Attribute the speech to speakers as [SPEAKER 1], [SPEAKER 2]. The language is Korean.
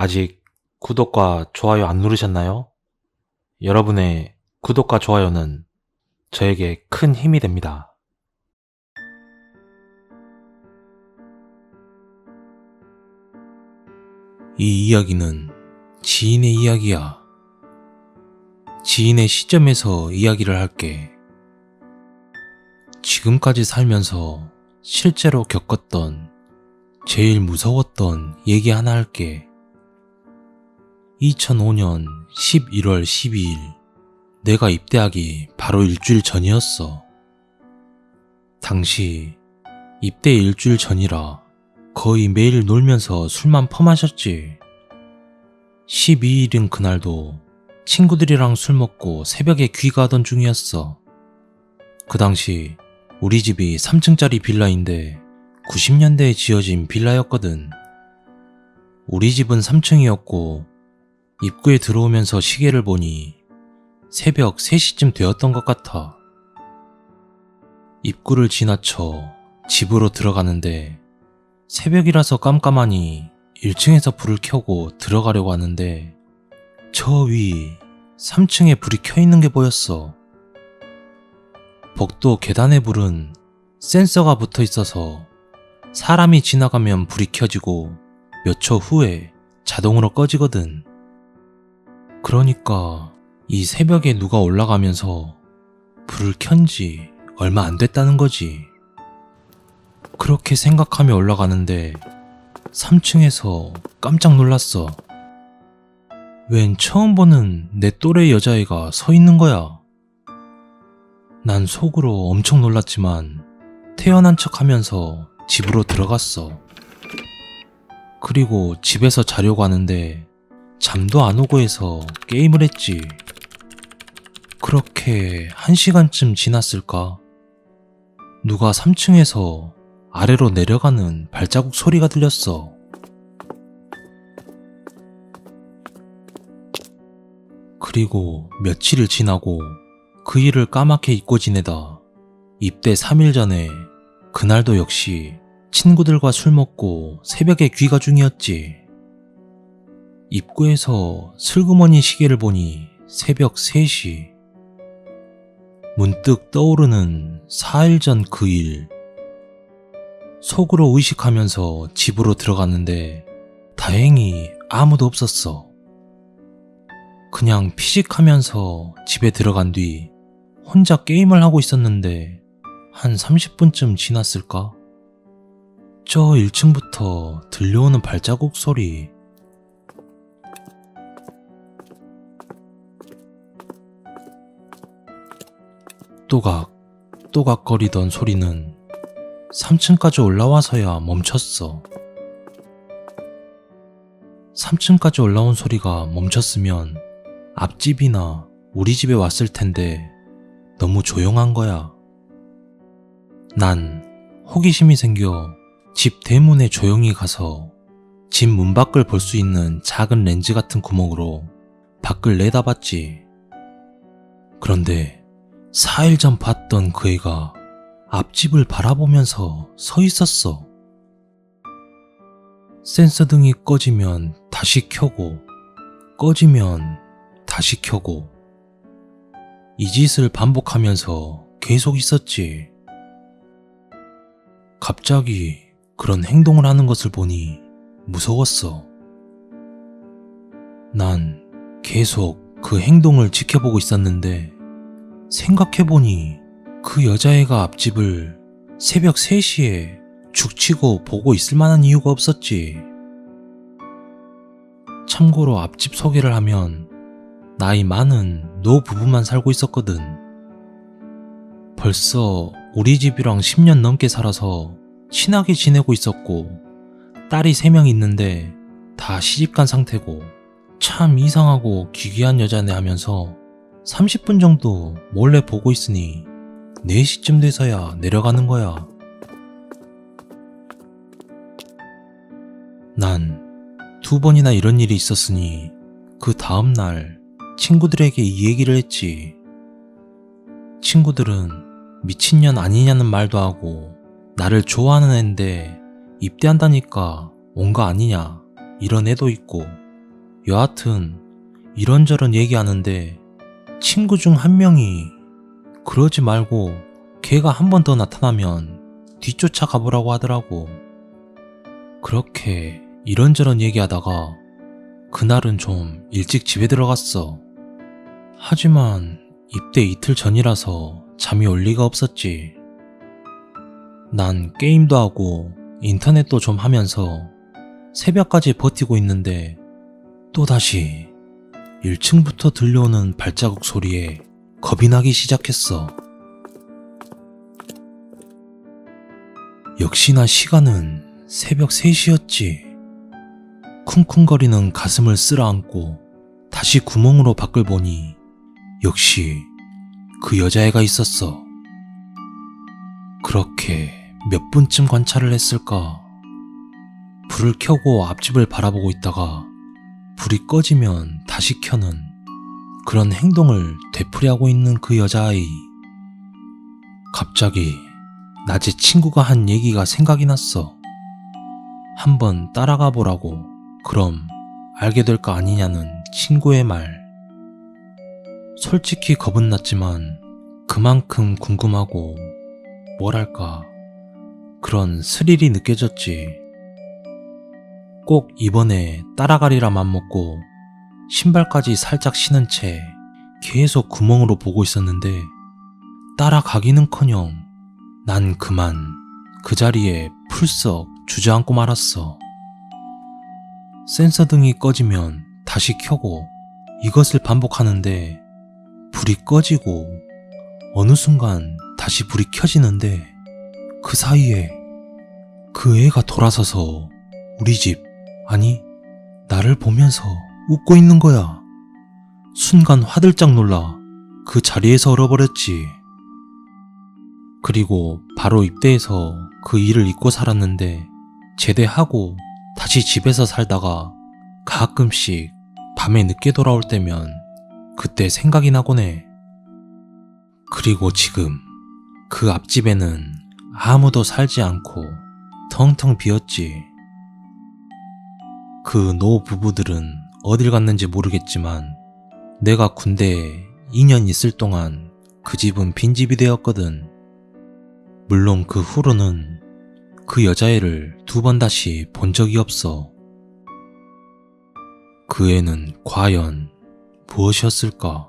[SPEAKER 1] 아직 구독과 좋아요 안 누르셨나요? 여러분의 구독과 좋아요는 저에게 큰 힘이 됩니다. 이 이야기는 지인의 이야기야. 지인의 시점에서 이야기를 할게. 지금까지 살면서 실제로 겪었던 제일 무서웠던 얘기 하나 할게. 2005년 11월 12일 내가 입대하기 바로 일주일 전이었어. 당시 입대 일주일 전이라 거의 매일 놀면서 술만 퍼마셨지. 12일인 그날도 친구들이랑 술 먹고 새벽에 귀가하던 중이었어. 그 당시 우리 집이 3층짜리 빌라인데 90년대에 지어진 빌라였거든. 우리 집은 3층이었고 입구에 들어오면서 시계를 보니 새벽 3시쯤 되었던 것 같아. 입구를 지나쳐 집으로 들어가는데 새벽이라서 깜깜하니 1층에서 불을 켜고 들어가려고 하는데 저 위 3층에 불이 켜있는 게 보였어. 복도 계단의 불은 센서가 붙어 있어서 사람이 지나가면 불이 켜지고 몇 초 후에 자동으로 꺼지거든. 그러니까 이 새벽에 누가 올라가면서 불을 켠지 얼마 안 됐다는 거지. 그렇게 생각하며 올라가는데 3층에서 깜짝 놀랐어. 웬 처음 보는 내 또래 여자애가 서 있는 거야. 난 속으로 엄청 놀랐지만 태어난 척 하면서 집으로 들어갔어. 그리고 집에서 자려고 하는데 잠도 안 오고 해서 게임을 했지. 그렇게 1시간쯤 지났을까? 누가 3층에서 아래로 내려가는 발자국 소리가 들렸어. 그리고 며칠을 지나고 그 일을 까맣게 잊고 지내다 입대 3일 전에 그날도 역시 친구들과 술 먹고 새벽에 귀가 중이었지. 입구에서 슬그머니 시계를 보니 새벽 3시. 문득 떠오르는 4일 전 그 일. 속으로 의식하면서 집으로 들어갔는데 다행히 아무도 없었어. 그냥 피식하면서 집에 들어간 뒤 혼자 게임을 하고 있었는데 한 30분쯤 지났을까? 저 1층부터 들려오는 발자국 소리. 또각또각거리던 소리는 3층까지 올라와서야 멈췄어. 3층까지 올라온 소리가 멈췄으면 앞집이나 우리 집에 왔을 텐데 너무 조용한 거야. 난 호기심이 생겨 집 대문에 조용히 가서 집 문 밖을 볼 수 있는 작은 렌즈 같은 구멍으로 밖을 내다봤지. 그런데 4일 전 봤던 그 애가 앞집을 바라보면서 서 있었어. 센서 등이 꺼지면 다시 켜고 꺼지면 다시 켜고 이 짓을 반복하면서 계속 있었지. 갑자기 그런 행동을 하는 것을 보니 무서웠어. 난 계속 그 행동을 지켜보고 있었는데 생각해보니 그 여자애가 앞집을 새벽 3시에 죽치고 보고 있을 만한 이유가 없었지. 참고로 앞집 소개를 하면 나이 많은 노부부만 살고 있었거든. 벌써 우리 집이랑 10년 넘게 살아서 친하게 지내고 있었고 딸이 3명 있는데 다 시집간 상태고 참 이상하고 기괴한 여자네 하면서 30분 정도 몰래 보고 있으니 4시쯤 돼서야 내려가는 거야. 난 2번이나 이런 일이 있었으니 그 다음날 친구들에게 이 얘기를 했지. 친구들은 미친년 아니냐는 말도 하고 나를 좋아하는 앤데 입대한다니까 온 거 아니냐 이런 애도 있고 여하튼 이런저런 얘기하는데 친구 중 한 명이 그러지 말고 걔가 한 번 더 나타나면 뒤쫓아 가보라고 하더라고. 그렇게 이런저런 얘기하다가 그날은 좀 일찍 집에 들어갔어. 하지만 입대 이틀 전이라서 잠이 올 리가 없었지. 난 게임도 하고 인터넷도 좀 하면서 새벽까지 버티고 있는데 또다시 1층부터 들려오는 발자국 소리에 겁이 나기 시작했어. 역시나 시간은 새벽 3시였지. 쿵쿵거리는 가슴을 쓸어안고 다시 구멍으로 밖을 보니 역시 그 여자애가 있었어. 그렇게 몇 분쯤 관찰을 했을까? 불을 켜고 앞집을 바라보고 있다가 불이 꺼지면 다시 켜는 그런 행동을 되풀이하고 있는 그 여자아이. 갑자기 낮에 친구가 한 얘기가 생각이 났어. 한번 따라가 보라고, 그럼 알게 될 거 아니냐는 친구의 말. 솔직히 겁은 났지만 그만큼 궁금하고 뭐랄까 그런 스릴이 느껴졌지. 꼭 이번에 따라가리라 맘먹고 신발까지 살짝 신은 채 계속 구멍으로 보고 있었는데 따라가기는커녕 난 그만 그 자리에 풀썩 주저앉고 말았어. 센서등이 꺼지면 다시 켜고 이것을 반복하는데 불이 꺼지고 어느 순간 다시 불이 켜지는데 그 사이에 그 애가 돌아서서 우리 집, 아니 나를 보면서 웃고 있는 거야. 순간 화들짝 놀라 그 자리에서 얼어버렸지. 그리고 바로 입대해서 그 일을 잊고 살았는데 제대하고 다시 집에서 살다가 가끔씩 밤에 늦게 돌아올 때면 그때 생각이 나곤 해. 그리고 지금 그 앞집에는 아무도 살지 않고 텅텅 비었지. 그 노 부부들은 어딜 갔는지 모르겠지만 내가 군대에 2년 있을 동안 그 집은 빈집이 되었거든. 물론 그 후로는 그 여자애를 2번 다시 본 적이 없어. 그 애는 과연 무엇이었을까?